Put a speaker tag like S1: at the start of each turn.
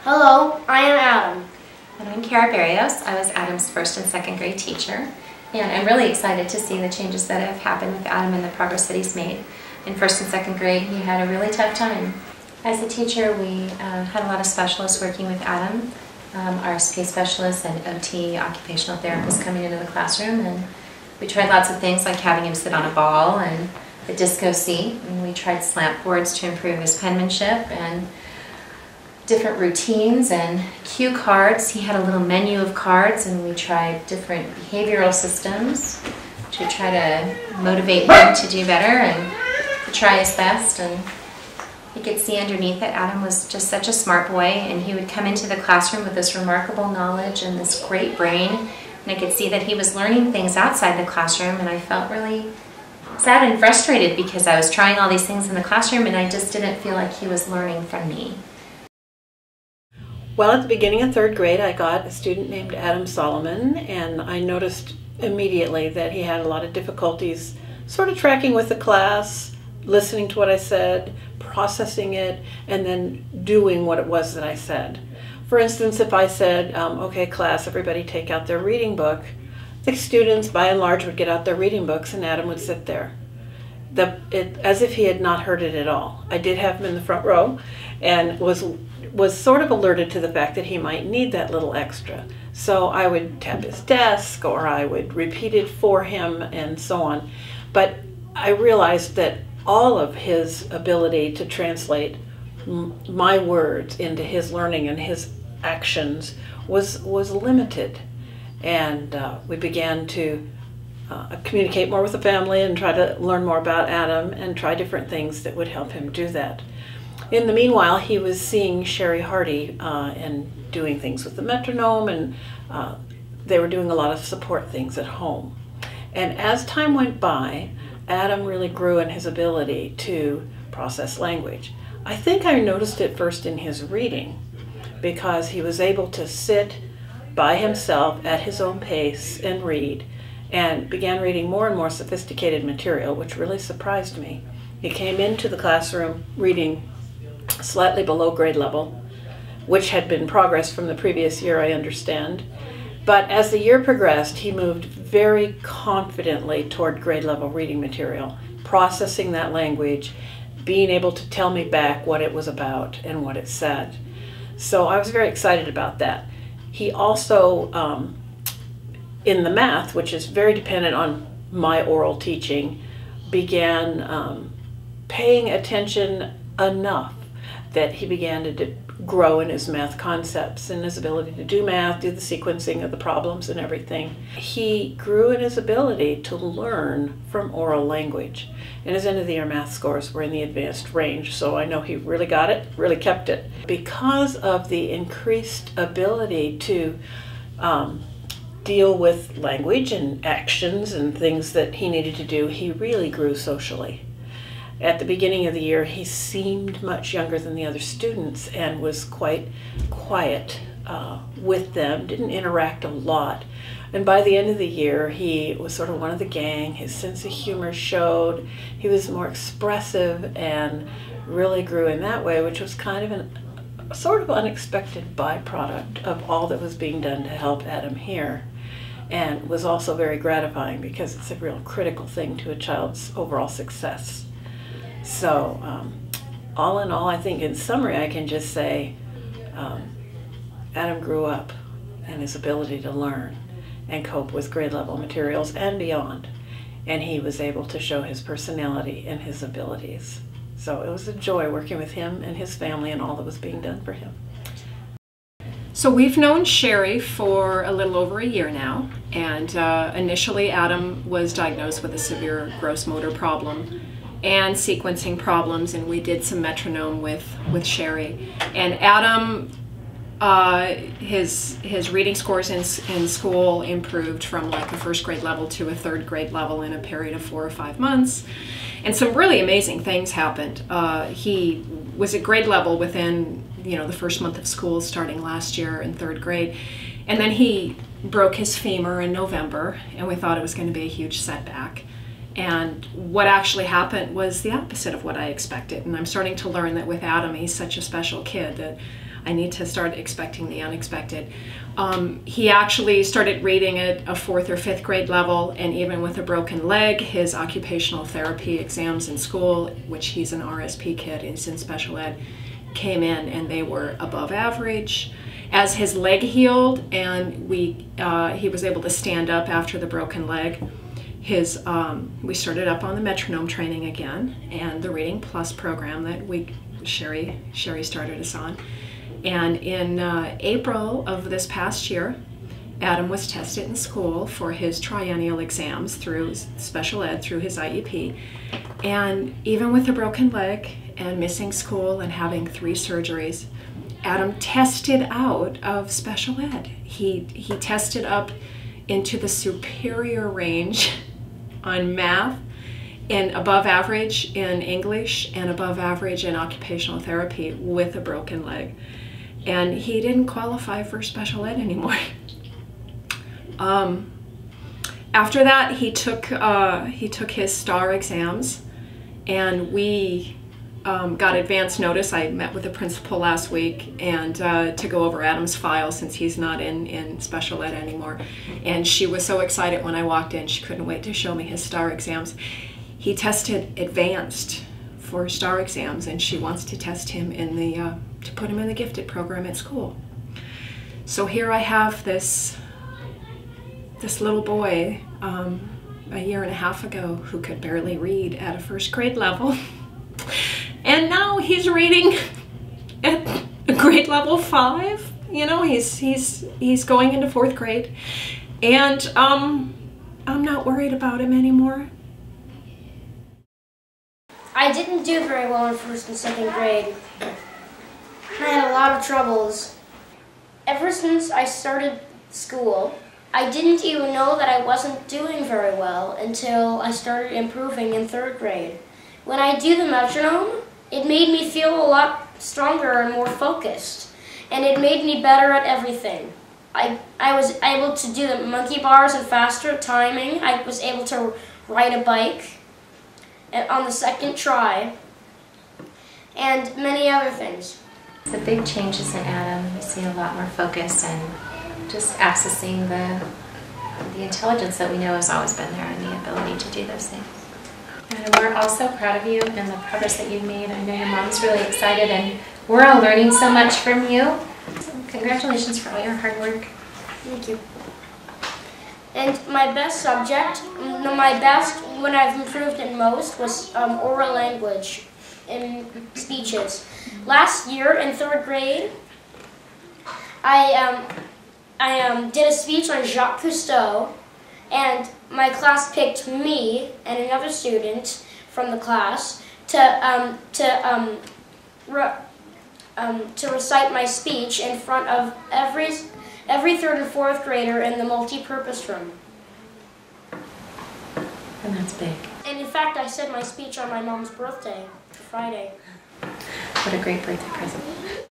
S1: Hello, I am Adam.
S2: And I'm Kara Barrios. I was Adam's first and second grade teacher. And I'm really excited to see the changes that have happened with Adam and the progress that he's made. In first and second grade, he had a really tough time. As a teacher, we had a lot of specialists working with Adam. RSP specialists and OT, occupational therapists coming into the classroom. And we tried lots of things like having him sit on a ball and a disco seat. And we tried slant boards to improve his penmanship and different routines and cue cards. He had a little menu of cards, and we tried different behavioral systems to try to motivate him to do better and to try his best. And you could see underneath it, Adam was just such a smart boy, and he would come into the classroom with this remarkable knowledge and this great brain. And I could see that he was learning things outside the classroom, and I felt really sad and frustrated because I was trying all these things in the classroom and I just didn't feel like he was learning from me.
S3: Well, at the beginning of third grade, I got a student named Adam Solomon, and I noticed immediately that he had a lot of difficulties sort of tracking with the class, listening to what I said, processing it, and then doing what it was that I said. For instance, if I said, okay, class, everybody take out their reading book, the students, by and large, would get out their reading books, and Adam would sit there. As if he had not heard it at all. I did have him in the front row and was sort of alerted to the fact that he might need that little extra. So I would tap his desk, or I would repeat it for him, and so on. But I realized that all of his ability to translate my words into his learning and his actions was limited. And we began to communicate more with the family and try to learn more about Adam and try different things that would help him do that. In the meanwhile, he was seeing Sherry Hardy and doing things with the metronome, and they were doing a lot of support things at home. And as time went by, Adam really grew in his ability to process language. I think I noticed it first in his reading, because he was able to sit by himself at his own pace and read, and began reading more and more sophisticated material, which really surprised me. He came into the classroom reading slightly below grade level, which had been progress from the previous year, I understand. But as the year progressed, he moved very confidently toward grade level reading material, processing that language, being able to tell me back what it was about and what it said. So I was very excited about that. He also, in the math, which is very dependent on my oral teaching, began paying attention enough that he began to grow in his math concepts and his ability to do math, do the sequencing of the problems and everything. He grew in his ability to learn from oral language. And his end of the year math scores were in the advanced range, so I know he really got it, really kept it. Because of the increased ability to deal with language and actions and things that he needed to do, he really grew socially. At the beginning of the year, he seemed much younger than the other students and was quite quiet with them, didn't interact a lot. And by the end of the year, he was sort of one of the gang. His sense of humor showed. He was more expressive and really grew in that way, which was kind of a sort of unexpected byproduct of all that was being done to help Adam here. And was also very gratifying because it's a real critical thing to a child's overall success. So all in all, I think in summary, I can just say Adam grew up in his ability to learn and cope with grade level materials and beyond. And he was able to show his personality and his abilities. So it was a joy working with him and his family and all that was being done for him.
S4: So we've known Sherry for a little over a year now, and initially Adam was diagnosed with a severe gross motor problem and sequencing problems, and we did some metronome with Sherry. And Adam, his reading scores in school improved from like a first grade level to a third grade level in a period of 4 or 5 months. And some really amazing things happened. He was at grade level within the first month of school starting last year in third grade. And then he broke his femur in November, and we thought it was going to be a huge setback. And what actually happened was the opposite of what I expected. And I'm starting to learn that with Adam, he's such a special kid that I need to start expecting the unexpected. He actually started reading at a 4th or 5th grade level, and even with a broken leg, his occupational therapy exams in school, which he's an RSP kid, he's in special ed, came in and they were above average. As his leg healed and he was able to stand up after the broken leg, we started up on the metronome training again and the Reading Plus program that Sherry started us on. And in April of this past year, Adam was tested in school for his triennial exams through special ed, through his IEP. And even with a broken leg and missing school and having 3 surgeries, Adam tested out of special ed. He tested up into the superior range on math, and above average in English, and above average in occupational therapy with a broken leg. And he didn't qualify for special ed anymore. After that, he took his STAR exams, and we got advance notice. I met with the principal last week and to go over Adam's file since he's not in special ed anymore. And she was so excited when I walked in. She couldn't wait to show me his STAR exams. He tested advanced for STAR exams, and she wants to test him in the to put him in the gifted program at school. So here I have this little boy a year and a half ago who could barely read at a 1st grade level. And now he's reading at grade level 5. You know, he's going into 4th grade, and I'm not worried about him anymore.
S1: I didn't do very well in 1st and 2nd grade. I had a lot of troubles. Ever since I started school, I didn't even know that I wasn't doing very well until I started improving in 3rd grade. When I do the metronome, it made me feel a lot stronger and more focused, and it made me better at everything. I was able to do the monkey bars and faster timing. I was able to ride a bike on the 2nd try, and many other things.
S2: The big changes in Adam, you see a lot more focus and just accessing the intelligence that we know has always been there and the ability to do those things. And we're also proud of you and the progress that you've made. I know your mom's really excited, and we're all learning so much from you. So congratulations for all your hard work.
S1: Thank you. And my best subject, when I've improved in most, was oral language in speeches. Last year in 3rd grade, I did a speech on Jacques Cousteau, and my class picked me and another student from the class to recite my speech in front of every 3rd and 4th grader in the multi-purpose room.
S2: And that's big.
S1: And in fact, I said my speech on my mom's birthday, Friday.
S2: What a great birthday present.